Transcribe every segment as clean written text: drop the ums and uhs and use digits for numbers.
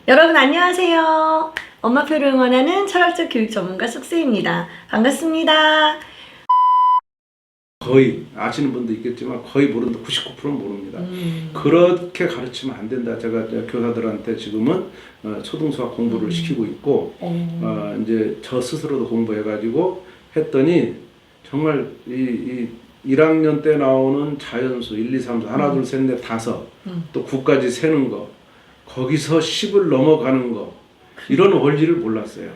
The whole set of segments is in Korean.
여러분 안녕하세요. 엄마표를 응원하는 철학적 교육 전문가 쑥스입니다. 반갑습니다. 거의 아시는 분도 있겠지만 거의 모른다. 99%는 모릅니다. 그렇게 가르치면 안 된다. 제가 교사들한테 지금은 초등수학 공부를 시키고 있고 이제 저 스스로도 공부해가지고 했더니 정말 이 1학년 때 나오는 자연수 1, 2, 3, 4 하나 둘 셋 넷 다섯 또 9까지 세는 거 거기서 10을 넘어가는 거 이런 원리를 몰랐어요.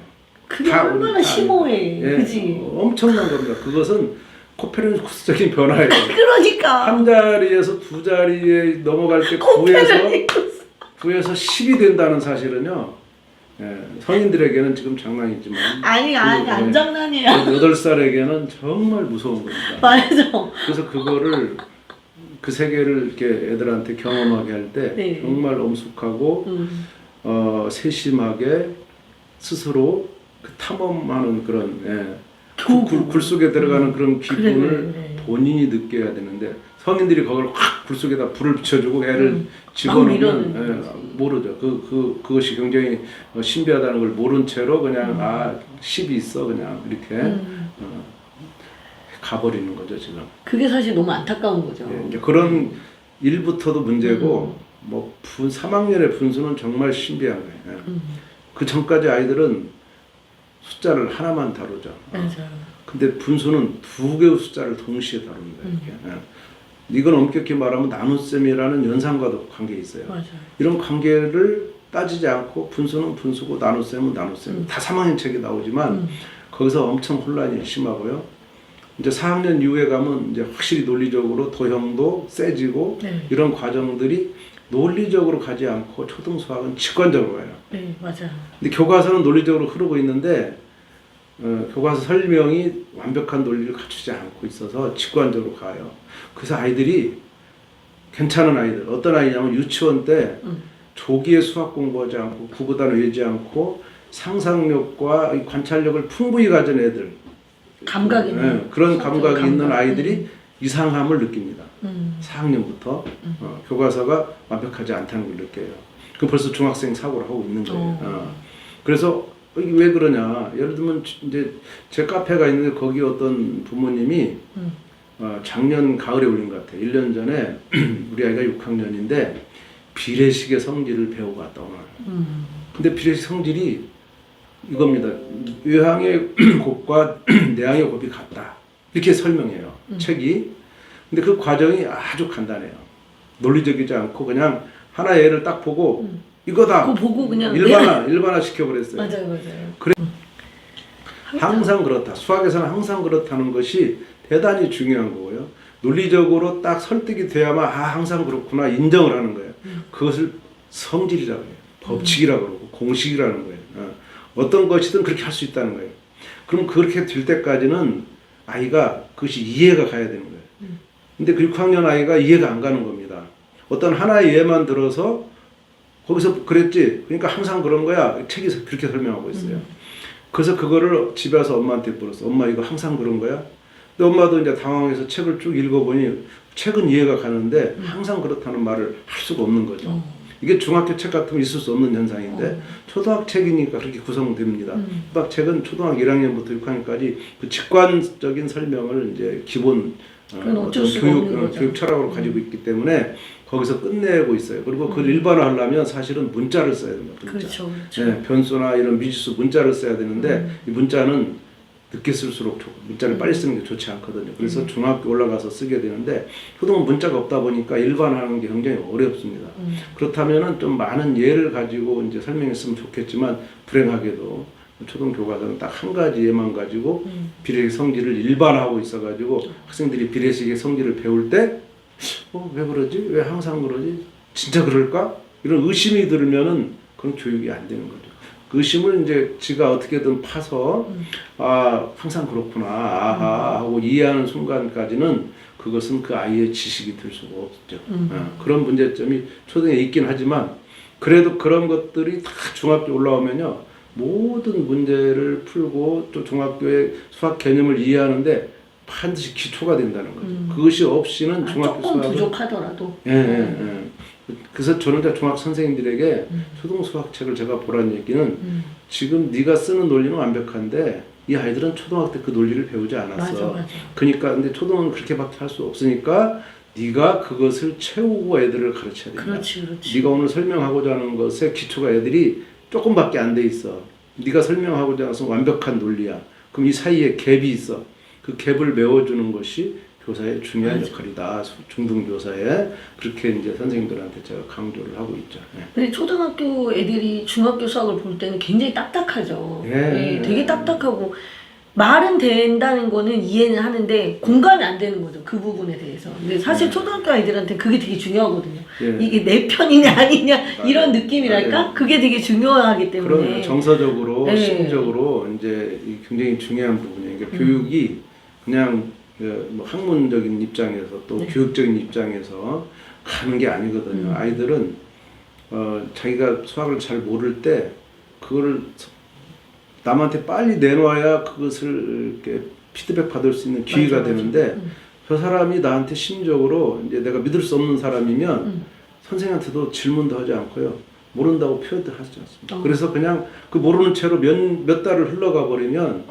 그게 얼마나 심오해. 예, 그치? 엄청난 겁니다. 그것은 코페르니쿠스적인 변화예요. 그러니까. 한 자리에서 두 자리에 넘어갈 때 9에서 10이 된다는 사실은요. 성인들에게는 지금 장난이지만 아니 안 장난이에요. 8살에게는 정말 무서운 겁니다. 맞아. 그래서 그거를 그 세계를 이렇게 애들한테 경험하게 할 때 네. 정말 엄숙하고 세심하게 스스로 그 탐험하는 그런 굴 속에 들어가는 그런 기분을 그래. 본인이 느껴야 되는데 성인들이 그걸 확 굴 속에다 불을 붙여주고 애를 집어넣으면 모르죠. 그것이 굉장히 신비하다는 걸 모른 채로 그냥 10이 있어 그냥 이렇게 가버리는 거죠 지금. 그게 사실 너무 안타까운 거죠. 이제 그런 일부터도 문제고 뭐 3학년의 분수는 정말 신비한 거예요. 그 전까지 아이들은 숫자를 하나만 다루죠. 맞아요. 근데 분수는 두 개의 숫자를 동시에 다룹니다. 이렇게. 이건 엄격히 말하면 나눗셈이라는 연산과도 관계 있어요. 맞아요. 이런 관계를 따지지 않고 분수는 분수고 나눗셈은 나눗셈. 다 3학년 책에 나오지만 거기서 엄청 혼란이 심하고요. 이제 4학년 이후에 가면 이제 확실히 논리적으로 도형도 세지고 이런 과정들이 논리적으로 가지 않고 초등수학은 직관적으로 가요. 네, 맞아요. 근데 교과서는 논리적으로 흐르고 있는데 교과서 설명이 완벽한 논리를 갖추지 않고 있어서 직관적으로 가요. 그래서 아이들이 괜찮은 아이들 어떤 아이냐면 유치원 때 조기에 수학 공부하지 않고 구구단 외지 않고 상상력과 관찰력을 풍부히 가진 애들 감각이 그런 감각이 있는 아이들이 이상함을 느낍니다. 4학년부터 교과서가 완벽하지 않다는 걸 느껴요. 그 벌써 중학생 사고를 하고 있는 거예요. 그래서 이게 왜 그러냐? 예를 들면 이제 제 카페가 있는데 거기 어떤 부모님이 작년 가을에 올린 것 같아요. 1년 전에 우리 아이가 6학년인데 비례식의 성질을 배우고 왔다 오늘. 근데 비례식 성질이 이겁니다. 외항의 곱과 내항의 곱이 같다. 이렇게 설명해요. 책이. 근데 그 과정이 아주 간단해요. 논리적이지 않고 그냥 하나의 예를 딱 보고 이거다. 그거 보고 그냥 일반화 시켜버렸어요. 맞아요. 그래. 항상 그렇다. 수학에서는 항상 그렇다는 것이 대단히 중요한 거고요. 논리적으로 딱 설득이 돼야만 항상 그렇구나 인정을 하는 거예요. 그것을 성질이라고 해요. 법칙이라고 그러고 공식이라는 거예요. 어떤 것이든 그렇게 할 수 있다는 거예요. 그럼 그렇게 될 때까지는 아이가 그것이 이해가 가야 되는 거예요. 근데 그 6학년 아이가 이해가 안 가는 겁니다. 어떤 하나의 예만 들어서 거기서 그랬지. 그러니까 항상 그런 거야. 책이 그렇게 설명하고 있어요. 그래서 그거를 집에 와서 엄마한테 물었어. 엄마 이거 항상 그런 거야? 근데 엄마도 이제 당황해서 책을 쭉 읽어보니 책은 이해가 가는데 항상 그렇다는 말을 할 수가 없는 거죠. 이게 중학교 책 같으면 있을 수 없는 현상인데 초등학 책이니까 그렇게 구성됩니다. 초등학 책은 초등학교 1학년부터 6학년까지 그 직관적인 설명을 이제 기본 어떤 교육 철학으로 가지고 있기 때문에 거기서 끝내고 있어요. 그리고 그걸 일반화하려면 사실은 문자를 써야 됩니다. 문자. 그렇죠. 네, 변수나 이런 미지수 문자를 써야 되는데 이 문자는 늦게 쓸수록 좋고 문자를 빨리 쓰는 게 좋지 않거든요. 그래서 중학교 올라가서 쓰게 되는데 초등은 문자가 없다 보니까 일반화하는 게 굉장히 어렵습니다. 그렇다면은 좀 많은 예를 가지고 이제 설명했으면 좋겠지만 불행하게도 초등 교과서는 딱 한 가지 예만 가지고 비례식 성질을 일반화하고 있어가지고 학생들이 비례식의 성질을 배울 때 왜 그러지? 왜 항상 그러지? 진짜 그럴까? 이런 의심이 들면은 그런 교육이 안 되는 거죠. 그 의심을 이제 지가 어떻게든 파서 항상 그렇구나 하고 이해하는 순간까지는 그것은 그 아이의 지식이 될 수가 없죠. 그런 문제점이 초등에 있긴 하지만 그래도 그런 것들이 다 중학교 올라오면요 모든 문제를 풀고 또 중학교의 수학 개념을 이해하는데 반드시 기초가 된다는 거죠. 그것이 없이는 중학교 조금 수학은 부족하더라도. 그래서 저는 이제 중학 선생님들에게 초등 수학책을 제가 보라는 얘기는 지금 네가 쓰는 논리는 완벽한데 이 아이들은 초등학교 때 그 논리를 배우지 않았어. 맞아. 그러니까 근데 초등은 그렇게밖에 할 수 없으니까 네가 그것을 채우고 애들을 가르쳐야 된다. 그렇지. 네가 오늘 설명하고자 하는 것의 기초가 애들이 조금밖에 안 돼 있어. 네가 설명하고자 하는 것은 완벽한 논리야. 그럼 이 사이에 갭이 있어. 그 갭을 메워주는 것이 교사의 중요한 역할이다. 중등교사에 그렇게 이제 선생님들한테 제가 강조를 하고 있죠. 네. 근데 초등학교 애들이 중학교 수학을 볼 때는 굉장히 딱딱하죠. 예. 되게 딱딱하고 말은 된다는 거는 이해는 하는데 공감이 안 되는 거죠. 그 부분에 대해서. 근데 사실 초등학교 아이들한테 그게 되게 중요하거든요. 예. 이게 내 편이냐 아니냐 이런 느낌이랄까? 맞아요. 그게 되게 중요하기 때문에. 그럼 정서적으로 네. 심적으로 이제 이 굉장히 중요한 부분이에요. 그러니까 교육이 그냥 뭐 학문적인 입장에서 또 교육적인 입장에서 가는 게 아니거든요. 아이들은 자기가 수학을 잘 모를 때 그거를 남한테 빨리 내놔야 그것을 이렇게 피드백 받을 수 있는 기회가 되는데 저 사람이 나한테 심적으로 이제 내가 믿을 수 없는 사람이면 선생님한테도 질문도 하지 않고요. 모른다고 표현도 하지 않습니다. 그래서 그냥 그 모르는 채로 몇 달을 흘러가 버리면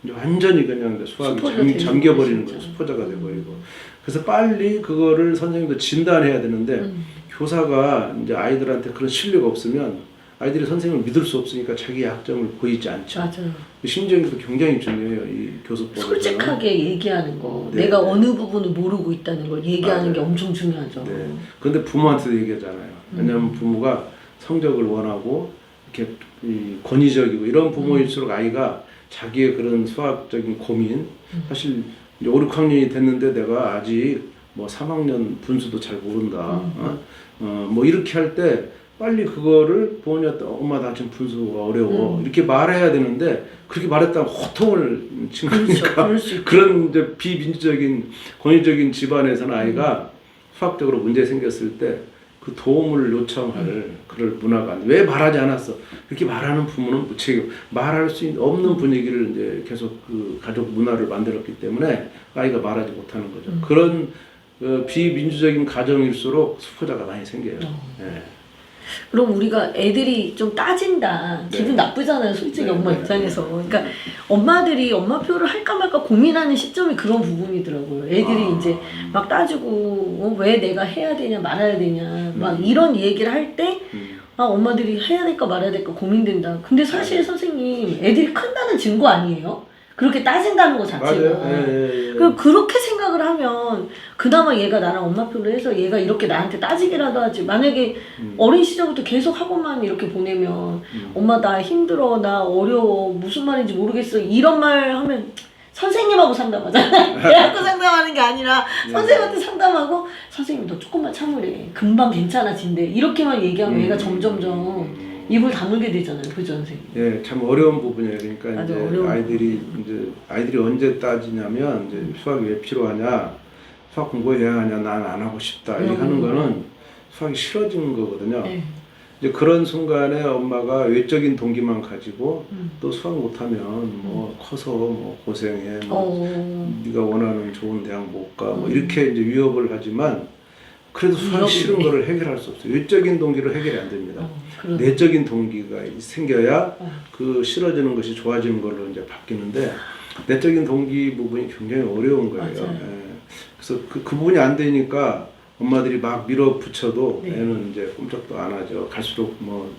이제 완전히 그냥 수학이 잠겨버리는 거예요. 수포자가 돼버리고. 그래서 빨리 그거를 선생님도 진단해야 되는데 교사가 이제 아이들한테 그런 신뢰가 없으면 아이들이 선생님을 믿을 수 없으니까 자기 약점을 보이지 않죠. 맞아요. 심정도 굉장히 중요해요. 이 교수법에서. 솔직하게 얘기하는 거. 네, 내가 네. 어느 부분을 모르고 있다는 걸 얘기하는 게 엄청 중요하죠. 네. 그런데 부모한테도 얘기하잖아요. 왜냐하면 부모가 성적을 원하고 이렇게 권위적이고 이런 부모일수록 아이가 자기의 그런 수학적인 고민 사실 이제 5, 6학년이 됐는데 내가 아직 뭐 3학년 분수도 잘 모른다. 뭐 이렇게 할 때 빨리 그거를 부모님한테 엄마 나 지금 분수가 어려워 이렇게 말해야 되는데 그렇게 말했다면 호통을 친 거니까 그런 이제 비민주적인 권위적인 집안에서는 아이가 수학적으로 문제 생겼을 때 그 도움을 요청할 그럴 문화가 왜 말하지 않았어 이렇게 말하는 부모는 무책임 말할 수 없는 분위기를 이제 계속 그 가족 문화를 만들었기 때문에 아이가 말하지 못하는 거죠. 그런 비민주적인 가정일수록 수포자가 많이 생겨요. 예. 그럼 우리가 애들이 좀 따진다. 네. 기분 나쁘잖아요. 솔직히 네, 엄마 네. 입장에서. 그러니까 엄마들이 엄마표를 할까 말까 고민하는 시점이 그런 부분이더라고요. 애들이 이제 막 따지고 왜 내가 해야 되냐 말아야 되냐 막 이런 얘기를 할 때 엄마들이 해야 될까 말아야 될까 고민된다. 근데 사실 선생님 애들이 큰다는 증거 아니에요? 그렇게 따진다는 것 자체가. 맞아요. 그렇게 생각을 하면 그나마 얘가 나랑 엄마표를 해서 얘가 이렇게 나한테 따지기라도 하지. 만약에 어린 시절부터 계속 학원만 이렇게 보내면 엄마 나 힘들어 나 어려워 무슨 말인지 모르겠어 이런 말 하면 선생님하고 상담하잖아요. 애하고 상담하는 게 아니라 선생님한테 상담하고 선생님 너 조금만 참으래 금방 괜찮아진대 이렇게만 얘기하면 얘가 점점점 입을 다물게 되잖아요, 그죠 선생님? 예, 참 어려운 부분이에요. 그러니까 맞아, 이제 아이들이 언제 따지냐면 이제 수학이 왜 필요하냐, 수학 공부해야 하냐, 난 안 하고 싶다 이렇게 하는 거는 수학이 싫어지는 거거든요. 네. 이제 그런 순간에 엄마가 외적인 동기만 가지고 또 수학 못하면 뭐 커서 뭐 고생해, 뭐 네가 원하는 좋은 대학 못 가, 뭐 이렇게 이제 위협을 하지만. 그래도 수학이 싫은 거를 해결할 수 없어요. 외적인 동기로 해결이 안 됩니다. 내적인 동기가 생겨야 그 싫어지는 것이 좋아지는 걸로 이제 바뀌는데 내적인 동기 부분이 굉장히 어려운 거예요. 예. 그래서 그 부분이 안 되니까 엄마들이 막 밀어붙여도 애는 이제 꼼짝도 안 하죠. 갈수록 뭐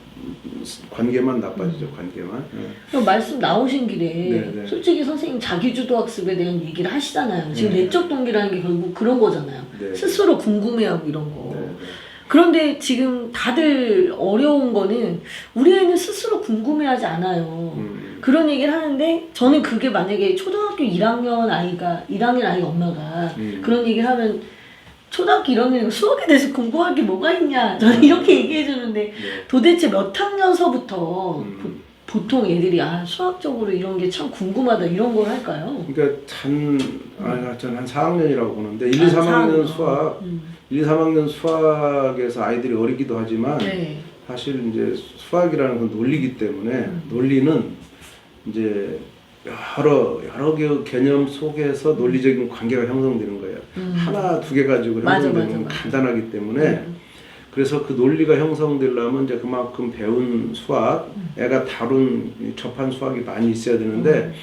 관계만 나빠지죠. 관계만. 그럼 말씀 나오신 길에 네. 솔직히 선생님 자기주도 학습에 대한 얘기를 하시잖아요. 지금 내적 동기라는 게 결국 그런 거잖아요. 네. 스스로 궁금해하고 이런 거. 네. 그런데 지금 다들 어려운 거는 우리 애는 스스로 궁금해하지 않아요. 그런 얘기를 하는데 저는 그게 만약에 초등학교 1학년 아이가 엄마가 그런 얘기를 하면 초등학교 1학년 수학에 대해서 궁금할 게 뭐가 있냐 저는 이렇게 얘기해 주는데 도대체 몇 학년서부터 보통 애들이 수학적으로 이런 게 참 궁금하다 이런 걸 할까요? 그러니까 저는 한 4학년이라고 보는데 1, 2, 3학년 수학 1, 2, 3학년 수학에서 아이들이 어리기도 하지만 사실 이제 수학이라는 건 논리이기 때문에 논리는 이제 여러 개의 개념 속에서 논리적인 관계가 형성되는 거예요. 하나, 두 개 가지고 형성되는 건 간단하기 때문에 그래서 그 논리가 형성되려면 이제 그만큼 배운 수학, 애가 다룬 접한 수학이 많이 있어야 되는데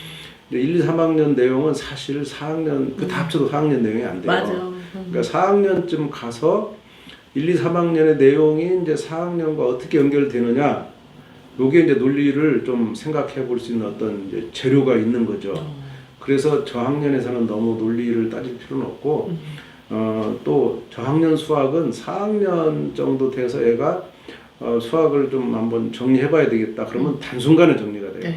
1, 2, 3학년 내용은 사실 4학년 그 다 합쳐도 4학년 내용이 안 돼요. 맞아. 그러니까 4학년쯤 가서 1, 2, 3학년의 내용이 이제 4학년과 어떻게 연결되느냐, 요게 이제 논리를 좀 생각해 볼 수 있는 어떤 이제 재료가 있는 거죠. 그래서 저학년에서는 너무 논리를 따질 필요는 없고, 또 저학년 수학은 4학년 정도 돼서 애가 수학을 좀 한번 정리해 봐야 되겠다. 그러면 단순간에 정리가 돼요.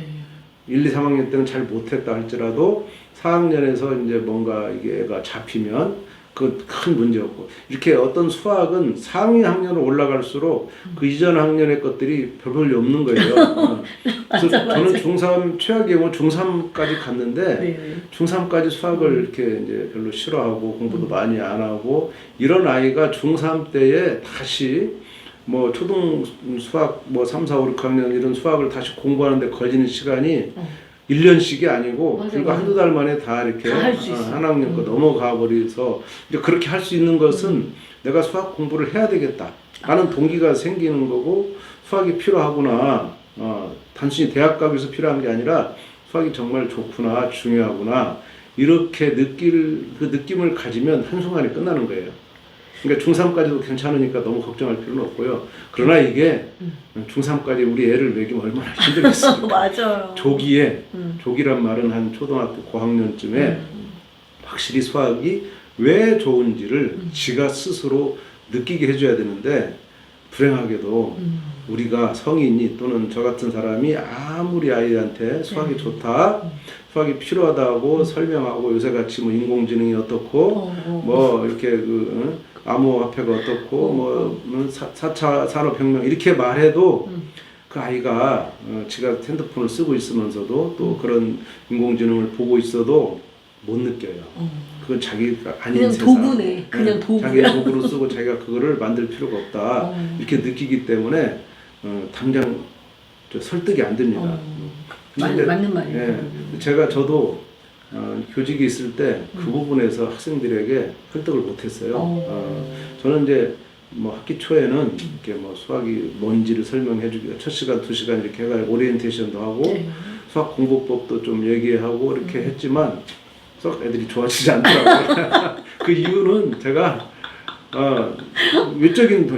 1, 2, 3학년 때는 잘 못했다 할지라도 4학년에서 이제 뭔가 이게 애가 잡히면 그 큰 문제였고, 이렇게 어떤 수학은 상위 학년으로 올라갈수록 그 이전 학년의 것들이 별볼이 없는 거예요. 그래서 저는 중3 최악의 경우 중3까지 갔는데 중3까지 수학을 이렇게 이제 별로 싫어하고 공부도 많이 안 하고 이런 아이가 중3 때에 다시 뭐 초등 수학 뭐 3, 4, 5, 6학년 이런 수학을 다시 공부하는데 걸리는 시간이 1년씩이 아니고 불과 한두 달 만에 다 이렇게 한 학년 거 넘어가 버려서 이제 그렇게 할 수 있는 것은 내가 수학 공부를 해야 되겠다 라는 동기가 생기는 거고, 수학이 필요하구나, 단순히 대학 가기 위해서 필요한 게 아니라 수학이 정말 좋구나, 중요하구나, 이렇게 그 느낌을 가지면 한순간에 끝나는 거예요. 그러니까 중3까지도 괜찮으니까 너무 걱정할 필요는 없고요. 그러나 이게 중3까지 우리 애를 먹이면 얼마나 힘들겠습니까? 맞아요. 조기란 말은 한 초등학교 고학년쯤에 확실히 수학이 왜 좋은지를 지가 스스로 느끼게 해줘야 되는데, 불행하게도 우리가 성인이 또는 저 같은 사람이 아무리 아이한테 수학이 좋다, 수학이 필요하다고 설명하고, 요새같이 뭐 인공지능이 어떻고 뭐 이렇게 암호화폐가 어떻고 뭐 4차 산업혁명 이렇게 말해도 그 아이가 지가 핸드폰을 쓰고 있으면서도 또 그런 인공지능을 보고 있어도 못 느껴요. 그건 자기가 아닌 그냥 세상. 도구네. 그냥 도구야. 자기의 도구로 쓰고 자기가 그거를 만들 필요가 없다. 이렇게 느끼기 때문에 당장 설득이 안 됩니다. 맞는 말이에요. 예, 저도 교직이 있을 때 그 부분에서 학생들에게 설득을 못했어요. 저는 이제 뭐 학기 초에는 이렇게 뭐 수학이 뭔지를 설명해주기, 첫 시간, 2시간 이렇게 해가지고 오리엔테이션도 하고 수학 공부법도 좀 얘기하고 이렇게 했지만 썩 애들이 좋아지지 않더라고요. 그 이유는 제가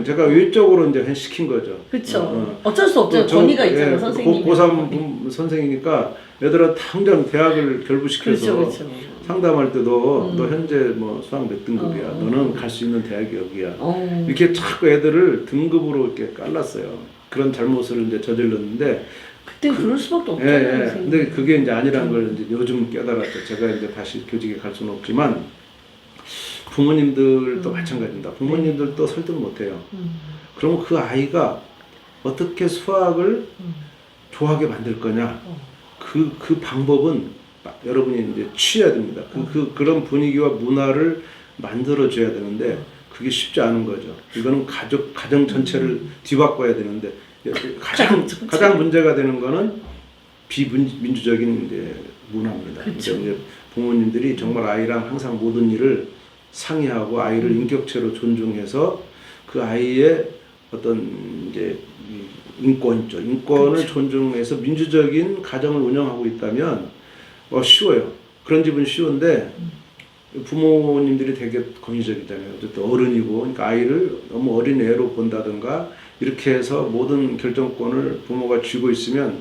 제가 외적으로 이제 시킨 거죠. 그렇죠. 어쩔 수 없죠. 권위가 있잖아요, 선생님. 고3 선생이니까 애들은 당장 대학을 결부시켜서 그렇죠. 상담할 때도 너 현재 뭐 수학 몇 등급이야. 너는 갈 수 있는 대학이 여기야. 이렇게 자꾸 애들을 등급으로 이렇게 깔랐어요. 그런 잘못을 이제 저질렀는데. 그때 그럴 수밖에 없잖아요. 근데 그게 이제 아니란 걸 이제 요즘 깨달았죠. 제가 이제 다시 교직에 갈 수는 없지만 부모님들도 마찬가지입니다. 부모님들도 설득 못해요. 그러면 그 아이가 어떻게 수학을 좋아하게 만들 거냐? 그 방법은 여러분이 이제 취해야 됩니다. 그런 분위기와 문화를 만들어줘야 되는데 그게 쉽지 않은 거죠. 이거는 가정 전체를 뒤바꿔야 되는데 가장 문제가 되는 거는 비민주적인 이제 문화입니다. 그러니까 이제 부모님들이 정말 아이랑 항상 모든 일을 상의하고 아이를 인격체로 존중해서 그 아이의 어떤 이제 인권이죠. 인권을 존중해서 민주적인 가정을 운영하고 있다면 쉬워요. 그런 집은 쉬운데 부모님들이 되게 권위적이잖아요. 어쨌든 어른이고, 그러니까 아이를 너무 어린 애로 본다든가 이렇게 해서 모든 결정권을 부모가 쥐고 있으면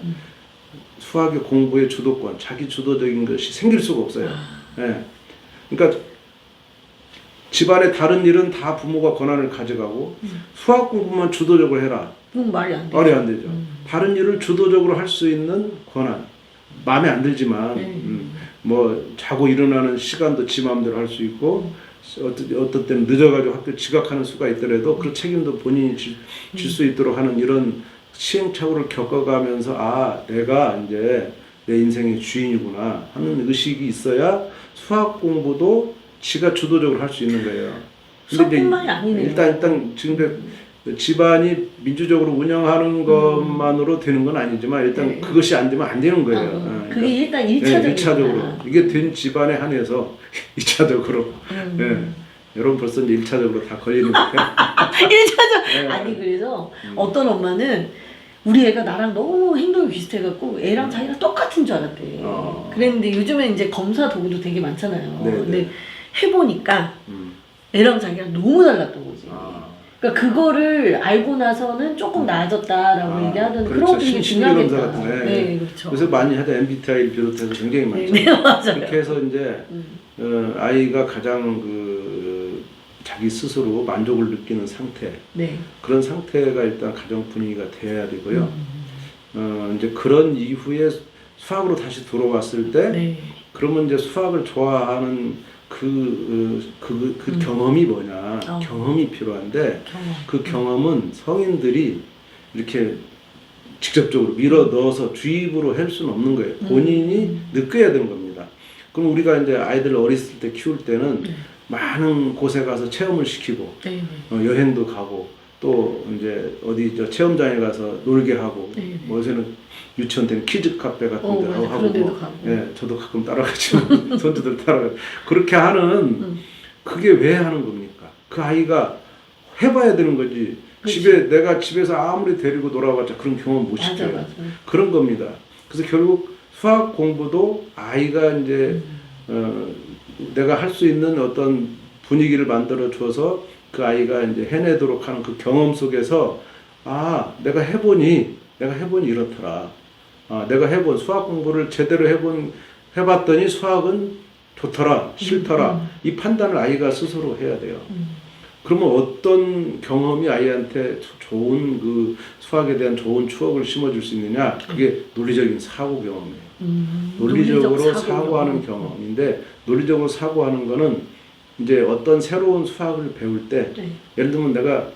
수학의 공부의 주도권, 자기 주도적인 것이 생길 수가 없어요. 예. 그러니까 집안의 다른 일은 다 부모가 권한을 가져가고 수학 공부만 주도적으로 해라. 말이 안 되죠. 말이 안 되죠. 다른 일을 주도적으로 할 수 있는 권한. 마음에 안 들지만 뭐 자고 일어나는 시간도 지 마음대로 할 수 있고 어떤 때는 늦어가지고 학교 지각하는 수가 있더라도 그 책임도 본인이 질 수 있도록 하는 이런 시행착오를 겪어가면서 내가 이제 내 인생의 주인이구나 하는 의식이 있어야 수학 공부도 지가 주도적으로 할 수 있는 거예요. 수학뿐만이 아니네요. 일단 지금 집안이 민주적으로 운영하는 것만으로 되는 건 아니지만 일단 그것이 안 되면 안 되는 거예요. 그게 일단 1차적으로. 이게 된 집안에 한해서 2차적으로. 여러분 벌써 이제 1차적으로 다 걸리는 거예요. 1차적 아니 그래서 어떤 엄마는 우리 애가 나랑 너무 행동이 비슷해갖고 애랑 자기랑 똑같은 줄 알았대. 그랬는데 요즘에 이제 검사 도구도 되게 많잖아요. 네네. 근데 해보니까 애랑 자기랑 너무 달랐던 거지. 그러니까 그거를 알고 나서는 조금 나아졌다라고 얘기하던데 그렇죠. 그런 게 되게 심리검사 중요하겠다. 같은 거. 네, 그렇죠. 그래서 많이 하죠. MBTI를 비롯해서 굉장히 많죠. 네, 맞아요. 그렇게 해서 이제 아이가 가장 자기 스스로 만족을 느끼는 상태, 네. 그런 상태가 일단 가정 분위기가 돼야 되고요. 이제 그런 이후에 수학으로 다시 들어왔을 때, 네. 그러면 이제 수학을 좋아하는 경험이 뭐냐? 경험이 필요한데, 그 경험은 성인들이 이렇게 직접적으로 밀어 넣어서 주입으로 할 수는 없는 거예요. 본인이 느껴야 되는 겁니다. 그럼 우리가 이제 아이들 어렸을 때 키울 때는 많은 곳에 가서 체험을 시키고, 여행도 가고, 또 이제 어디 체험장에 가서 놀게 하고, 뭐 요새는 유치원 때는 키즈 카페 같은 데 하고, 예, 저도 가끔 따라가지고 손주들 따라가 그렇게 하는 그게 왜 하는 겁니까? 그 아이가 해봐야 되는 거지. 그치. 내가 집에서 아무리 데리고 놀아봤자 그런 경험 못 시켜요. 맞아. 그런 겁니다. 그래서 결국 수학 공부도 아이가 이제 내가 할 수 있는 어떤 분위기를 만들어 줘서 그 아이가 이제 해내도록 하는 그 경험 속에서 내가 해보니 이렇더라. 내가 해본 수학 공부를 제대로 해봤더니 수학은 좋더라, 싫더라. 이 판단을 아이가 스스로 해야 돼요. 그러면 어떤 경험이 아이한테 좋은 수학에 대한 좋은 추억을 심어줄 수 있느냐? 그게 논리적인 사고 경험이에요. 논리적으로 사고하는 경험인데, 논리적으로 사고하는 거는 이제 어떤 새로운 수학을 배울 때, 예를 들면 내가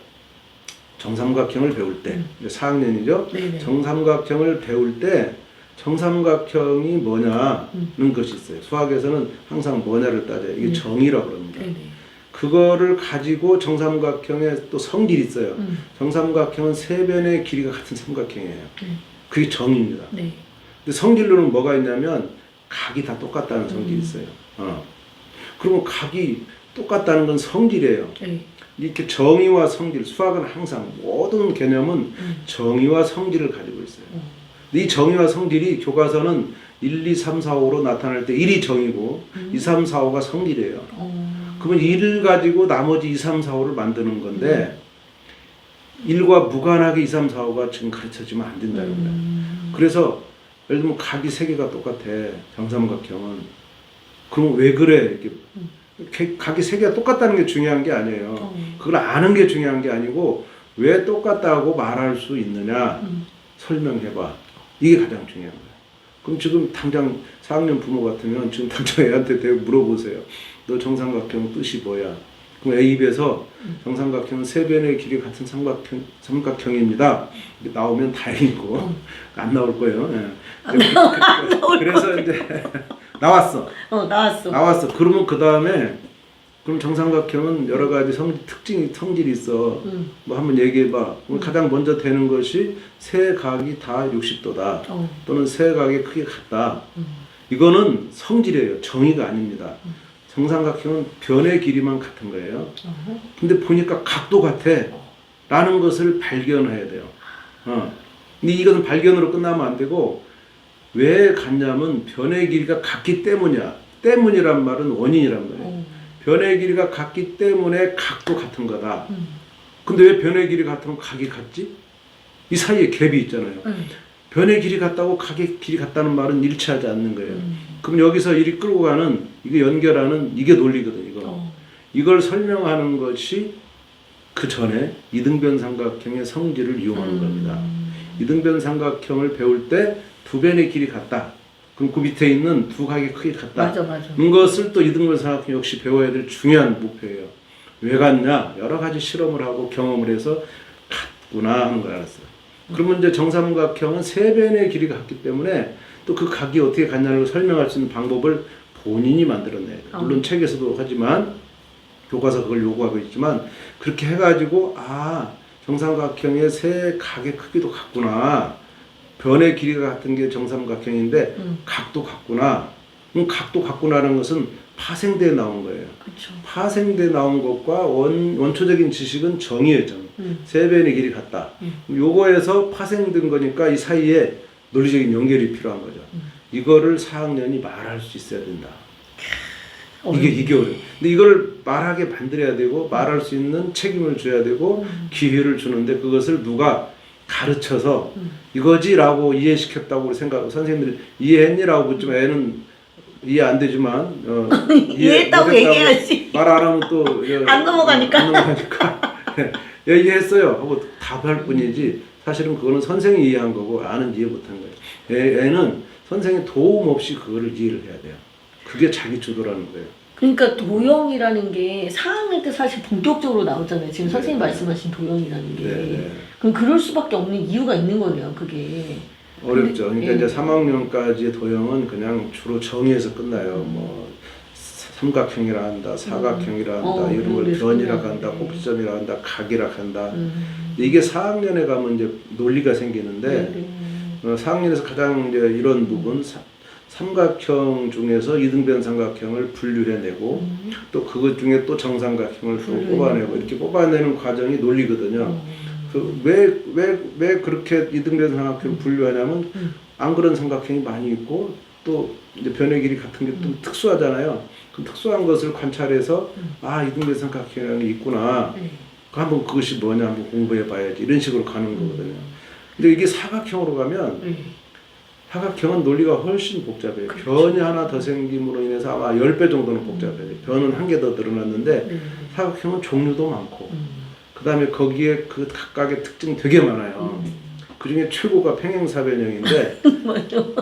정삼각형을 배울 때, 4학년이죠? 정삼각형을 배울 때, 정삼각형이 뭐냐는 것이 있어요. 수학에서는 항상 뭐냐를 따져요. 이게 정의라고 합니다. 그거를 가지고 정삼각형에 또 성질이 있어요. 정삼각형은 세 변의 길이가 같은 삼각형이에요. 그게 정의입니다. 근데 성질로는 뭐가 있냐면 각이 다 똑같다는 성질이 있어요. 그러면 각이 똑같다는 건 성질이에요. 이렇게 정의와 성질, 수학은 항상 모든 개념은 정의와 성질을 가지고 있어요. 이 정의와 성질이 교과서는 1, 2, 3, 4, 5로 나타날 때 1이 정의고 2, 3, 4, 5가 성질이에요. 그러면 1을 가지고 나머지 2, 3, 4, 5를 만드는 건데 1과 무관하게 2, 3, 4, 5가 지금 가르쳐지면 안 된다는 거예요. 그래서 예를 들면 각이 3개가 똑같아. 정삼각형은. 그러면 왜 그래? 이렇게 각이 3개가 똑같다는 게 중요한 게 아니에요. 그걸 아는 게 중요한 게 아니고 왜 똑같다고 말할 수 있느냐? 설명해봐. 이게 가장 중요한 거예요. 그럼 지금 당장 4학년 부모 같으면 지금 당장 애한테 물어보세요. 너 정삼각형 뜻이 뭐야? 그럼 애 입에서 정삼각형은 세 변의 길이 같은 삼각형입니다. 나오면 다행이고 안 나올 거예요. 그래서 이제 나왔어. 나왔어. 그러면 그 다음에 그럼 정삼각형은 여러 가지 성질이 있어. 뭐 한번 얘기해봐. 가장 먼저 되는 것이 세 각이 다 60도다. 또는 세 각의 크기 같다. 이거는 성질이에요. 정의가 아닙니다. 정삼각형은 변의 길이만 같은 거예요. 근데 보니까 각도 같아. 라는 것을 발견해야 돼요. 근데 이것은 발견으로 끝나면 안 되고 왜 같냐면 변의 길이가 같기 때문이야. 때문이란 말은 원인이란 말이에요. 변의 길이가 같기 때문에 각도 같은 거다. 근데 왜 변의 길이 같으면 각이 같지? 이 사이에 갭이 있잖아요. 변의 길이 같다고 각의 길이 같다는 말은 일치하지 않는 거예요. 그럼 여기서 이리 끌고 가는, 이거 연결하는 이게 논리거든, 이거. 이걸 설명하는 것이 그 전에 이등변 삼각형의 성질을 이용하는 겁니다. 이등변 삼각형을 배울 때 두 변의 길이 같다. 그럼 그 밑에 있는 두 각의 크기 같다. 맞아. 이것을 또 이등변 삼각형 역시 배워야 될 중요한 목표예요. 왜 같냐? 여러 가지 실험을 하고 경험을 해서 같구나 하는 걸 알았어요. 그러면 이제 정삼각형은 세 변의 길이가 같기 때문에 또 그 각이 어떻게 같냐는 걸 설명할 수 있는 방법을 본인이 만들어내야 돼요. 물론 책에서도 하지만 교과서 그걸 요구하고 있지만 그렇게 해가지고 정삼각형의 세 각의 크기도 같구나. 변의 길이가 같은 게 정삼각형인데 각도 같구나. 각도 같구나라는 것은 파생돼 나온 거예요. 그렇죠. 파생돼 나온 것과 원초적인 지식은 정의의 정. 세변의 길이 같다. 요거에서 파생된 거니까 이 사이에 논리적인 연결이 필요한 거죠. 이거를 4학년이 말할 수 있어야 된다. 이게 어려워. 근데 이걸 말하게 만들어야 되고 말할 수 있는 책임을 줘야 되고 기회를 주는데 그것을 누가 가르쳐서 이거지라고 이해시켰다고 생각하고 선생님들이 이해했니라고 묻지만 애는 이해 안 되지만 이해했다고 얘기해야지. 말 안 하면 또 안 넘어가니까. 안 넘어가니까 이해했어요 하고 답할 뿐이지 사실은 그거는 선생이 이해한 거고 아는 이해 못한 거예요. 애는 선생의 도움 없이 그거를 이해를 해야 돼요. 그게 자기 주도라는 거예요. 그러니까 도형이라는 게 4학년 때 사실 본격적으로 나오잖아요. 지금 선생님 말씀하신 도형이라는 게. 네. 그럼 그럴 수밖에 없는 이유가 있는 거네요. 그게. 어렵죠. 그러니까 예. 이제 3학년까지의 도형은 그냥 주로 정의에서 끝나요. 뭐 삼각형이라 한다, 사각형이라 한다, 이런 걸 변이라 한다, 꼭지점이라 한다, 각이라 한다. 이게 4학년에 가면 이제 논리가 생기는데 4학년에서 가장 이제 이런 부분 삼각형 중에서 이등변 삼각형을 분류해내고 또 그것 중에 또 정삼각형을 또 뽑아내고 이렇게 뽑아내는 과정이 논리거든요. 왜 그렇게 이등변 삼각형 분류하냐면 안 그런 삼각형이 많이 있고 또 이제 변의 길이 같은 게 좀 특수하잖아요. 그 특수한 것을 관찰해서 아 이등변 삼각형이 있구나. 한번 그것이 뭐냐 한번 공부해봐야지 이런 식으로 가는 거거든요. 근데 이게 사각형으로 가면 사각형은 논리가 훨씬 복잡해요. 그렇죠. 변이 하나 더 생김으로 인해서 아마 10배 정도는 복잡해요. 변은 한 개 더 늘어났는데 사각형은 종류도 많고 그 다음에 거기에 그 각각의 특징이 되게 많아요. 그 중에 최고가 평행사변형인데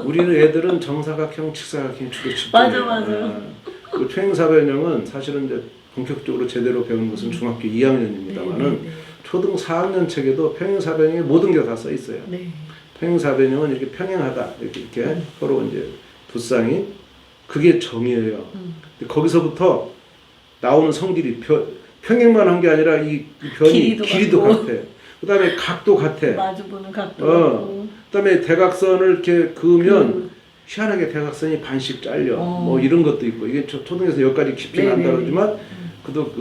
우리는 애들은 정사각형, 직사각형이 주로 집중해요. 맞아. 그 평행사변형은 사실은 이제 본격적으로 제대로 배우는 것은 중학교 2학년입니다만은 초등 4학년 책에도 평행사변형의 모든 게 다 써 있어요. 평행사변형은 이렇게 평행하다 이렇게 서로 이제 두 쌍이 그게 정의예요. 근데 거기서부터 나오는 성질이 평행만 한 게 아니라 이 변이 길이도 같아. 그다음에 각도 같아. 마주보는 각도. 그다음에 대각선을 이렇게 그으면 희한하게 대각선이 반씩 잘려. 뭐 이런 것도 있고 이게 초등에서 여기까지 깊이는 안 다루지만 그도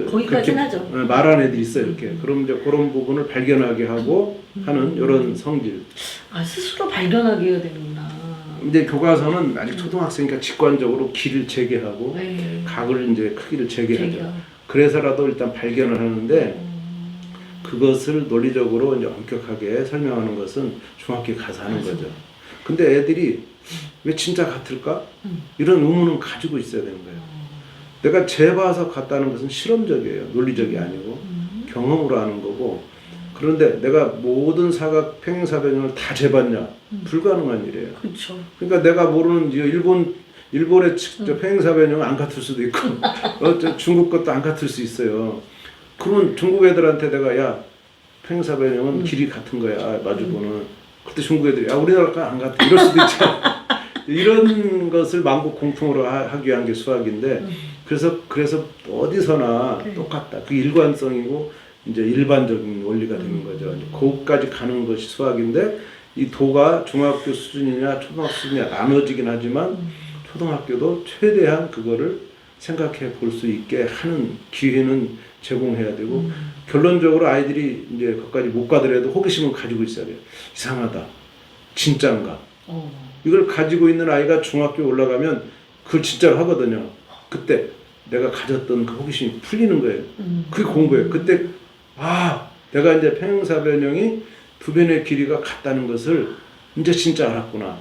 거기까지는 하죠. 말하는 애들이 있어요. 이렇게. 그럼 이제 그런 부분을 발견하게 하고 하는 이런 성질. 아 스스로 발견하게 해야 되는구나. 이제 교과서는 아직 초등학생이니까 직관적으로 길을 재개하고 각을 이제 크기를 재개하죠. 그래서라도 일단 발견을 하는데 그것을 논리적으로 이제 엄격하게 설명하는 것은 중학교에 가서 하는 거죠. 근데 애들이 왜 진짜 같을까? 이런 의문은 가지고 있어야 되는 거예요. 내가 재봐서 같다는 것은 실험적이에요. 논리적이 아니고 경험으로 하는 거고. 그런데 내가 모든 평행사변형을 다 재봤냐? 불가능한 일이에요. 그렇죠. 그러니까 내가 모르는 일본의 평행사변형은 안 같을 수도 있고 중국 것도 안 같을 수 있어요. 그러면 중국 애들한테 내가 야 평행사변형은 길이 같은 거야 마주보는. 그때 중국 애들이 야 우리나라가 안 같아 이럴 수도 있잖아. 이런 것을 만국 공통으로 하기 위한 게 수학인데 그래서 어디서나 똑같다. 그 일관성이고 이제 일반적인 원리가 되는 거죠. 거기까지 가는 것이 수학인데 이 도가 중학교 수준이냐 초등학교 수준이냐 나눠지긴 하지만 초등학교도 최대한 그거를 생각해 볼 수 있게 하는 기회는 제공해야 되고 결론적으로 아이들이 이제 거기까지 못 가더라도 호기심은 가지고 있어야 돼요. 이상하다. 진짜인가? 이걸 가지고 있는 아이가 중학교에 올라가면 그걸 진짜로 하거든요. 그때 내가 가졌던 그 호기심이 풀리는 거예요. 그게 공부예요. 그때 내가 이제 평행사변형이 두 변의 길이가 같다는 것을 이제 진짜 알았구나.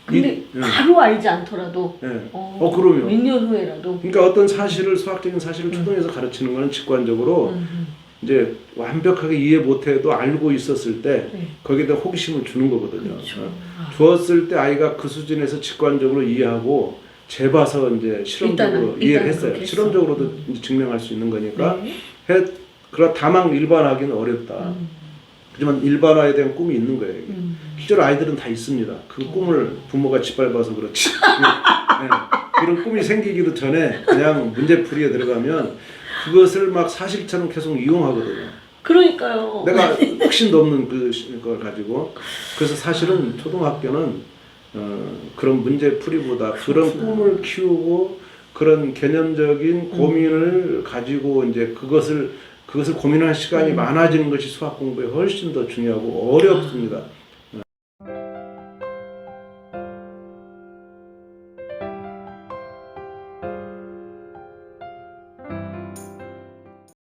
근데 바로 알지 않더라도 그럼요. 몇 년 후에라도 그러니까 어떤 사실을 수학적인 사실을 초등에서 가르치는 거는 직관적으로 이제 완벽하게 이해 못해도 알고 있었을 때 거기에다 호기심을 주는 거거든요. 그렇죠. 주었을 때 아이가 그 수준에서 직관적으로 이해하고 재봐서 이제 실험적으로 이해를 했어요. 실험적으로도 이제 증명할 수 있는 거니까 그러나 다만 일반화하기는 어렵다. 하지만 일반화에 대한 꿈이 있는 거예요. 실제로 아이들은 다 있습니다. 그 꿈을 부모가 짓밟아서 그렇지. 그런 꿈이 생기기도 전에 그냥 문제풀이에 들어가면 그것을 막 사실처럼 계속 이용하거든요. 그러니까요. 내가 훨씬 넘는 그걸 가지고. 그래서 사실은 초등학교는 그런 문제풀이보다 그런 꿈을 키우고 그런 개념적인 고민을 가지고 이제 그것을 고민할 시간이 많아지는 것이 수학 공부에 훨씬 더 중요하고 어렵습니다.